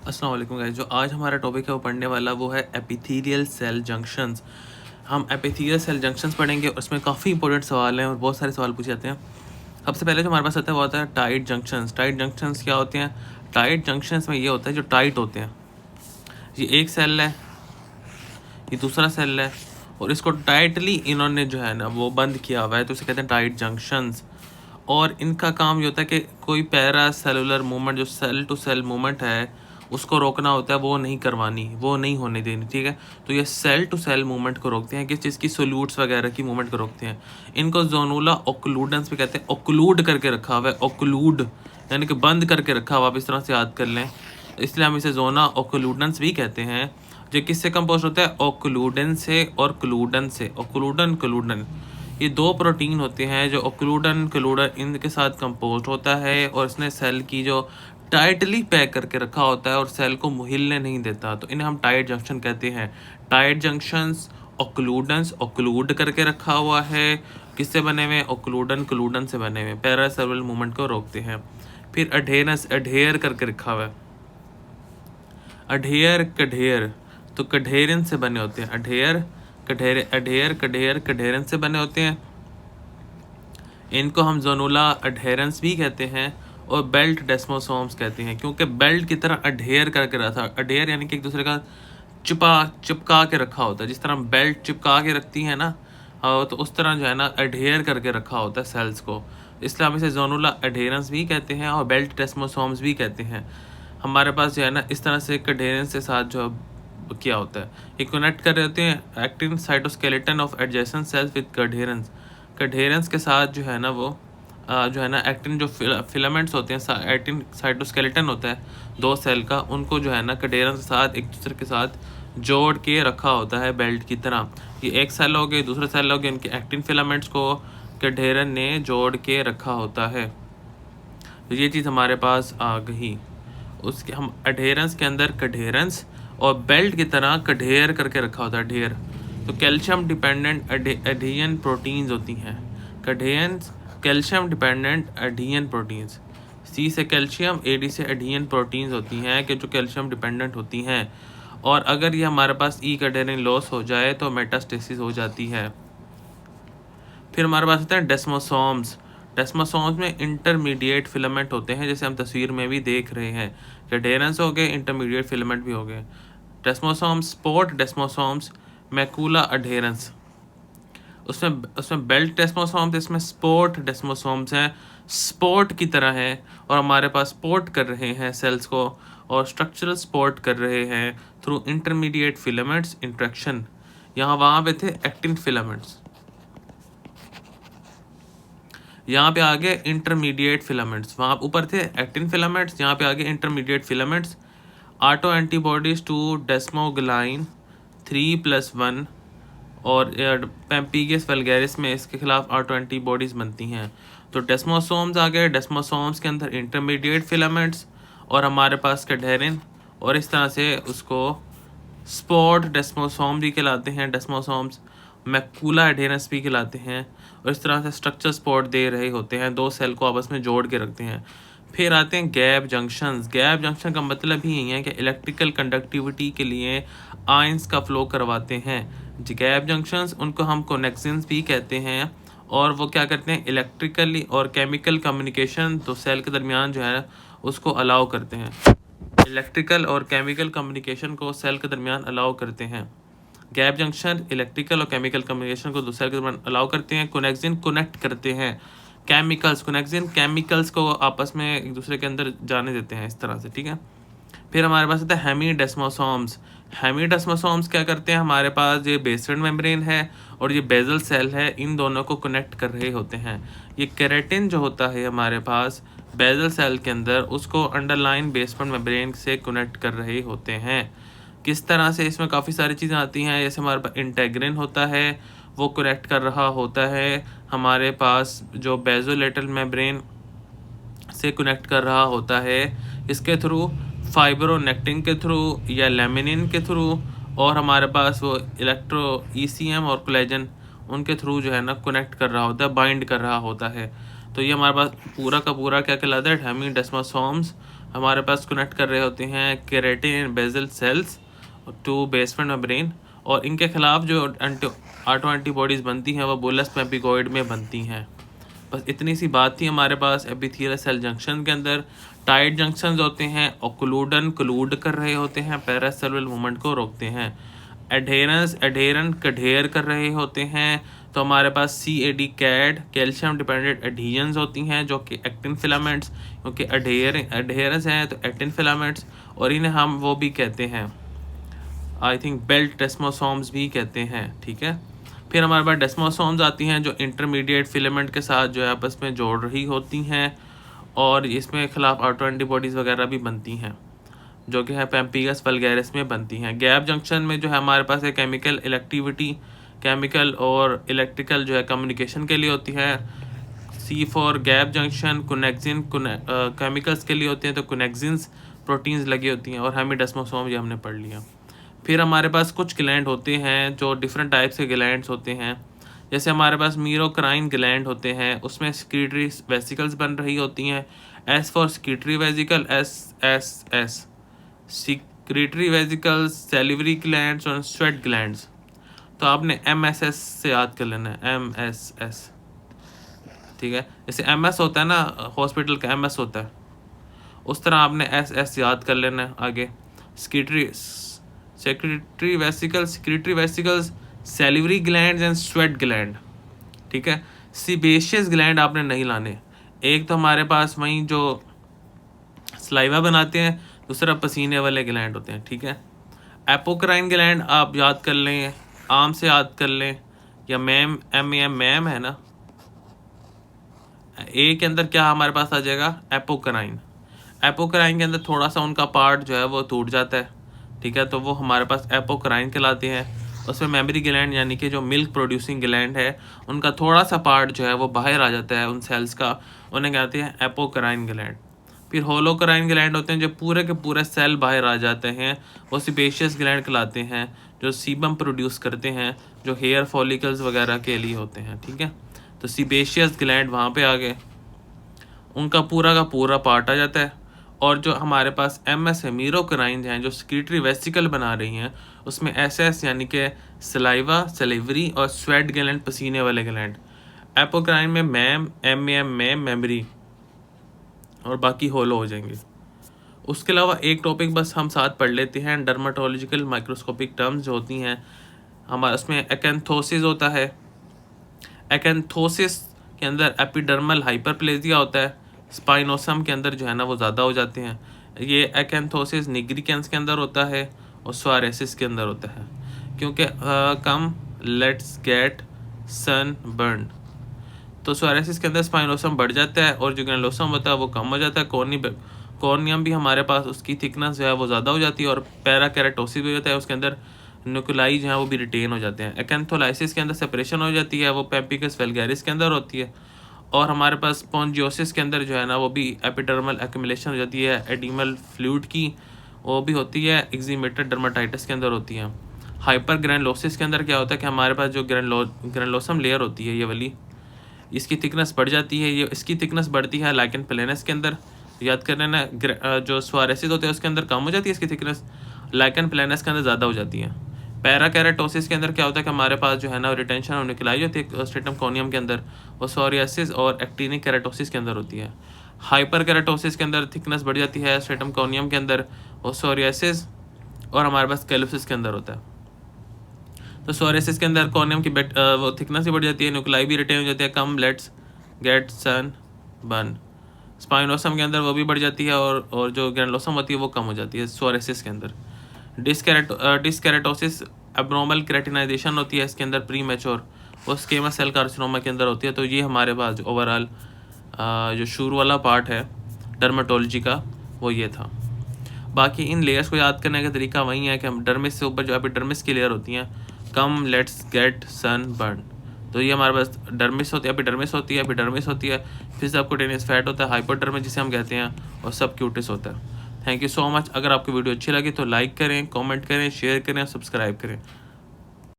अस्सलाम वालेकुम गाइस। जो आज हमारा टॉपिक है वो पढ़ने वाला वो है एपिथेलियल सेल जंक्शंस। हम एपिथेलियल सेल जंक्शंस पढ़ेंगे। उसमें काफ़ी इंपॉर्टेंट सवाल हैं और बहुत सारे सवाल पूछे जाते हैं। सबसे पहले जो हमारे पास आता है वो आता है टाइट जंक्शंस। टाइट जंक्शंस क्या होते हैं? टाइट जंक्शंस में ये होता है जो टाइट होते हैं। ये एक सेल है, ये दूसरा सेल है और इसको टाइटली इन्होंने जो है ना वो बंद किया हुआ है, तो इसे कहते हैं टाइट जंक्शंस। और इनका काम ये होता है कि कोई पैरा सेलुलर मूवमेंट, जो सेल टू सेल मूवमेंट है उसको रोकना होता है, वो नहीं करवानी, वो नहीं होने देनी, ठीक है। तो ये सेल टू सेल मूवमेंट को रोकते हैं, किस चीज़ की? सोल्यूट्स वगैरह की मूवमेंट को रोकते हैं। इनको जोनुला ओक्लूडेंस भी कहते हैं। ओक्लूड करके रखा हुआ है, ओक्लूड यानी कि बंद करके रखा हुआ, आप इस तरह से याद कर लें, इसलिए हम इसे जोना ओक्लूडेंस भी कहते हैं। जो किससे कंपोज होता है? ओक्लूडेन से और क्लूडन से। ओक्लूडन क्लूडन ये दो प्रोटीन होते हैं जो ओक्लूडन क्लूडन इनके साथ कंपोज होता है, और इसने सेल की जो टाइटली पैक करके रखा होता है और सेल को हिलने नहीं देता, तो इन्हें हम टाइट जंक्शन कहते हैं। टाइट जंक्शंस ओक्लूडेंस ओक्लूड करके रखा हुआ है, किससे बने हुए? ओक्लूडन क्लूडन से बने हुए, पैरासेलुलर मूवमेंट को रोकते हैं। फिर अडेयरनेस अडेयर करके रखा हुआ है, अडेयर कडेयर, तो कडेरन से बने होते हैं। अडेयर कडेर अडेयर कडेयर कडेरन से बने होते हैं। इनको हम जोनुला अडेरेंस भी कहते हैं और बेल्ट डेस्मोसोम्स कहते हैं, क्योंकि बेल्ट की तरह अडेयर करके रखा था। अडेयर यानी कि एक दूसरे का चिपका के रखा होता है, जिस तरह बेल्ट चिपका के रखती है ना, तो उस तरह जो है ना अडेयर करके रखा होता है सेल्स को, इसलिए हम इसे जोनुला अडेरेंस भी कहते हैं और बेल्ट डेस्मोसोम्स भी कहते हैं। हमारे पास जो है ना इस तरह से कडेरेंस के साथ जो किया होता है, ये कनेक्ट कर रहे होते हैं actin cytoskeleton of adjacent cells with cadherins. Cadherins के साथ जो है ना वो जो है ना एक्टिन जो फिलामेंट्स होते हैं, एक्टिन साइटोस्केलेटन होता है दो सेल का, उनको जो है ना कडेरेंस के साथ एक दूसरे के साथ जोड़ के रखा होता है बेल्ट की तरह। ये एक सेल हो गए, दूसरा सेल हो गए, इनके एक्टिन फिलामेंट्स को कडेरन ने जोड़ के रखा होता है। तो ये चीज़ हमारे पास आ गई। उसके हम अडेरेंस के अंदर कडेरेंस और बेल्ट की तरह कडेयर करके रखा होता है, ढेर। तो कैल्शियम डिपेंडेंट एडियन प्रोटीन्स होती हैं। कडेयंस कैल्शियम डिपेंडेंट एडियन प्रोटीन्स, सी से कैल्शियम, एडी से एडियन प्रोटीन्स होती हैं कि जो कैल्शियम डिपेंडेंट होती हैं, और अगर ये हमारे पास ई कडेरिन लॉस हो जाए तो मेटास्टेसिस हो जाती है। फिर हमारे पास होते हैं डेस्मोसोम्स। डेस्मोसोम्स में इंटरमीडिएट फिलामेंट होते हैं, जैसे हम तस्वीर में भी देख रहे हैं। कडेरेंस हो गए, इंटरमीडिएट फिलामेंट भी हो गए। Desmosomes, sport desmosomes, macula adherence, उसमें बेल्ट डेस्मोसोम्स, इसमें स्पोर्ट डेस्मोसोम्स हैं, स्पोर्ट की तरह है, और हमारे पास स्पोर्ट कर रहे हैं सेल्स को, और स्ट्रक्चरल सपोर्ट कर रहे हैं थ्रू इंटरमीडिएट फिलामेंट्स इंट्रैक्शन। यहाँ वहाँ पे थे एक्टिन फिलामेंट्स, यहाँ पे आगे इंटरमीडिएट फिलामेंट्स, वहाँ ऊपर थे एक्टिन फिलामेंट्स, यहाँ पे आगे intermediate filaments. Auto antibodies to desmoglein 3+1 और पैम्पीगस वल्गैरिस में इसके खिलाफ ऑटो एंटीबॉडीज बनती हैं। तो डेस्मोसोम्स आ गए, डेस्मोसोम्स के अंदर इंटरमीडिएट फिलामेंट्स और हमारे पास कैडेरिन, और इस तरह से उसको स्पोर्ट डेस्मोसोम भी कहलाते हैं, डेस्मोसोम्स मैकुला एडेरेंस भी कहलाते हैं, और इस तरह से स्ट्रक्चर सपोर्ट दे रहे होते हैं, दो सेल को आपस में जोड़ के रखते हैं। फिर आते हैं गैप जंक्शंस। गैप जंक्शन का मतलब ही यही है कि इलेक्ट्रिकल कंडक्टिविटी के लिए आयंस का फ्लो करवाते हैं। गैप जंक्शंस उनको हम कनेक्शंस भी कहते हैं, और वो क्या करते हैं? इलेक्ट्रिकली और केमिकल कम्युनिकेशन तो सेल के दरमियान जो है उसको अलाउ करते हैं। इलेक्ट्रिकल और केमिकल कम्युनिकेशन को सेल के दरमियान अलाउ करते हैं। गैप जंक्शन इलेक्ट्रिकल और केमिकल कम्युनिकेशन को दूसरे के दरमियान अलाउ करते हैं। कोनेक्सिन कनेक्ट करते हैं केमिकल्स, कोनेक्सिन केमिकल्स को आपस में एक दूसरे के अंदर जाने देते हैं, इस तरह से, ठीक है। फिर हमारे पास आता है हेमीडेस्मोसोम्स। हेमीडेस्मोसोम्स क्या करते हैं? हमारे पास ये बेसमेंट मेम्ब्रेन है और ये बेजल सेल है, इन दोनों को कनेक्ट कर रहे होते हैं। ये केराटिन जो होता है हमारे पास बेजल सेल के अंदर, उसको अंडरलाइन बेसमेंट मेम्ब्रेन से कनेक्ट कर रहे होते हैं। किस तरह से? इसमें काफ़ी सारी चीज़ें आती हैं, जैसे हमारे पास इंटेग्रिन होता है, वो कनेक्ट कर रहा होता है हमारे पास जो बेजोलेटरल मेम्ब्रेन से कनेक्ट कर रहा होता है, इसके थ्रू फाइब्रोनेक्टिन के थ्रू या लेमिनिन के थ्रू, और हमारे पास वो इलेक्ट्रो ईसीएम और कोलेजन उनके थ्रू जो है ना कनेक्ट कर रहा होता है, बाइंड कर रहा होता है। तो ये हमारे पास पूरा का पूरा क्या कहलाता है? हेमीडेस्मोसोम्स हमारे पास कनेक्ट कर रहे होते हैं keratin and basal cells to basement of brain, और इनके खिलाफ जो ऑटो एंटीबॉडीज़ बनती हैं वो बुलस पेम्पिकॉइड में बनती हैं। बस इतनी सी बात थी हमारे पास एपिथेलियल सेल जंक्शन के अंदर। टाइट जंक्शंस होते हैं और क्लूड कर रहे होते हैं, पैरासेलुलर मूवमेंट को रोकते हैं। एडहेरन कढेर कर रहे होते हैं, तो हमारे पास CAD कैड कैल्शियम डिपेंडेंट एडहीजन्स होती हैं जो कि एक्टिन फिलामेंट्स, क्योंकि एडहेरेंस हैं तो एक्टिन फिलामेंट्स, और इन्हें हम वो भी कहते हैं आई थिंक बेल्ट डेस्मोसोम्स भी कहते हैं। ठीक है, फिर हमारे पास डेस्मोसोम्स आती हैं जो इंटरमीडिएट फिलामेंट के साथ जो है आपस में जोड़ रही होती हैं, और इसमें खिलाफ ऑटो एंटीबॉडीज़ वगैरह भी बनती हैं जो कि है पेम्पिगस वल्गैरिस में बनती हैं। गैप जंक्शन में जो है हमारे पास है केमिकल और इलेक्ट्रिकल जो है कम्युनिकेशन के लिए होती है। C for gap junction. Connexin chemicals के लिए होते हैं, तो कोनेक्सिन्स प्रोटीन्स लगी होती हैं, और हेमिडेस्मोसोम ये हमने पढ़ लिया। फिर हमारे पास कुछ ग्लैंड होते हैं जो डिफरेंट टाइप्स के ग्लैंड्स होते हैं, जैसे हमारे पास मीरोक्राइन ग्लैंड होते हैं, उसमें सिक्रीटरी वेसिकल्स बन रही होती हैं। S for secretory vesicle, SSS secretory vesicles, salivary glands और स्वेट ग्लैंड्स। तो आपने MSS से याद कर लेना है, MSS। ठीक है, जैसे MS होता है ना, हॉस्पिटल का MS होता है, उस तरह आपने SS याद कर लेना है आगे। Secretory vesicles, salivary glands and sweat gland. ठीक है, सीबेशियस ग्लैंड आपने नहीं लाने। एक तो हमारे पास वहीं जो सलाइवा बनाते हैं, दूसरा पसीने वाले ग्लैंड होते हैं। ठीक है, एपोक्राइन ग्लैंड आप याद कर लें, आम से याद कर लें, या मैम है ना, ए के अंदर क्या हमारे पास आ जाएगा, एपोक्राइन। एपोक्राइन के अंदर थोड़ा सा उनका पार्ट जो है वो टूट जाता है। ठीक है, तो वो हमारे पास एपोक्राइन कहलाते हैं। उसमें मेमरी ग्लैंड यानी कि जो मिल्क प्रोड्यूसिंग ग्लैंड है, उनका थोड़ा सा पार्ट जो है वो बाहर आ जाता है उन सेल्स का, उन्हें कहते हैं एपोक्राइन ग्लैंड। फिर होलोक्राइन ग्लैंड होते हैं जो पूरे के पूरे सेल बाहर आ जाते हैं, वो सीबेशियस ग्लैंड कहलाते हैं, जो सीबम प्रोड्यूस करते हैं, जो हेयर फॉलिकल्स वगैरह के लिए होते हैं। ठीक है, तो सीबेशियस ग्लैंड वहाँ पे आ गए, उनका पूरा का पूरा पार्ट आ जाता है। और जो हमारे पास MS है, मीरोक्राइन हैं जो सिक्रीटरी वेसिकल बना रही हैं, उसमें SS यानी कि सलाइवा, सलेवरी और स्वेट ग्लैंड पसीने वाले ग्लैंड। एपोक्राइन में मैम मेमरी, और बाकी होलो हो जाएंगे। उसके अलावा एक टॉपिक बस हम साथ पढ़ लेते हैं, डर्माटोलॉजिकल माइक्रोस्कोपिक टर्म्स जो होती हैं हमारे, उसमें एकेंथोसिस होता है। एकेंथोसिस के अंदर एपिडर्मल हाइपरप्लेजिया होता है, स्पाइनोसम के अंदर जो है ना वो ज़्यादा हो जाते हैं। ये एकेंथोसिस निग्रिकेंस के अंदर होता है और स्वारेसिस के अंदर होता है, क्योंकि come let's get sun burn. तो स्वारेसिस के अंदर स्पाइनोसम बढ़ जाता है और जो ग्रैनुलोसम होता है वो कम हो जाता है। कॉर्नियम भी हमारे पास उसकी थिकनेस जो है वो ज़्यादा हो जाती है, और पैराकेराटोसिस भी होता है, उसके अंदर न्यूक्लियाई जो है वो भी रिटेन हो जाते हैं। एकेंथोलाइसिस के अंदर सेपरेशन हो जाती है, वो पेम्पिकस वल्गैरिस के अंदर होती है। और हमारे पास स्पॉन्जियोसिस के अंदर जो है ना वो भी एपिडर्मल एक्यूमुलेशन हो जाती है एडिमल फ्लूइड की, वो भी होती है। एक्जीमेटेड डर्माटाइटिस के अंदर होती है। हाइपर ग्रैनुलोसिस के अंदर क्या होता है कि हमारे पास जो ग्रैनुलोसम लेयर होती है ये वाली, इसकी थिकनेस बढ़ जाती है, ये इसकी थिकनेस बढ़ती है लाइकेन प्लेनस के अंदर, याद कर लेना। जो स्वारेसिस होते हैं उसके अंदर कम हो जाती है इसकी थिकनेस, लाइकेन प्लेनस के अंदर ज़्यादा हो जाती है। पैराकेराटोसिस के अंदर क्या होता है कि हमारे पास जो है ना रिटेंशन और न्यूक्लियाई होती है स्ट्रेटम कॉर्नियम के अंदर, वो सोरियासिस और एक्टिनिक केराटोसिस के अंदर होती है। हाइपर केराटोसिस के अंदर थिकनेस बढ़ जाती है स्ट्रेटम कॉर्नियम के अंदर, वो सोरियासिस और हमारे पास कैलोसिस के अंदर होता है। तो सोरियासिस के अंदर कॉर्नियम की वो थिकनेस भी बढ़ जाती है, न्यूक्लियाई भी रिटेन हो जाती है, come let's get sun burn. Spinosum के अंदर वो भी बढ़ जाती है, और जो ग्रैनुलोसम होती है वो कम हो जाती है सोरियासिस के अंदर। डिस्केराटोसिस एब्नॉर्मल केराटिनाइजेशन होती है इसके अंदर प्री मैच्योर, वो स्क्वेमस सेल कार्सिनोमा के अंदर होती है। तो ये हमारे पास ओवरऑल जो शुरू वाला पार्ट है डर्माटोलॉजी का वो ये था। बाकी इन लेयर्स को याद करने का तरीका वही है कि हम डर्मिस से ऊपर जो एपिडर्मिस की लेयर होती हैं, come let's get sun burn, तो ये हमारे पास डर्मिस होती है, एपिडर्मिस होती है, एपिडर्मिस होती है, फिर सबक्यूटेनियस फैट होता है, हाइपोडर्मिस जिसे हम कहते हैं, और सबक्यूटिस होता है। Thank you so much. अगर आपको वीडियो अच्छी लगी तो लाइक करें, कमेंट करें, शेयर करें, सब्सक्राइब करें।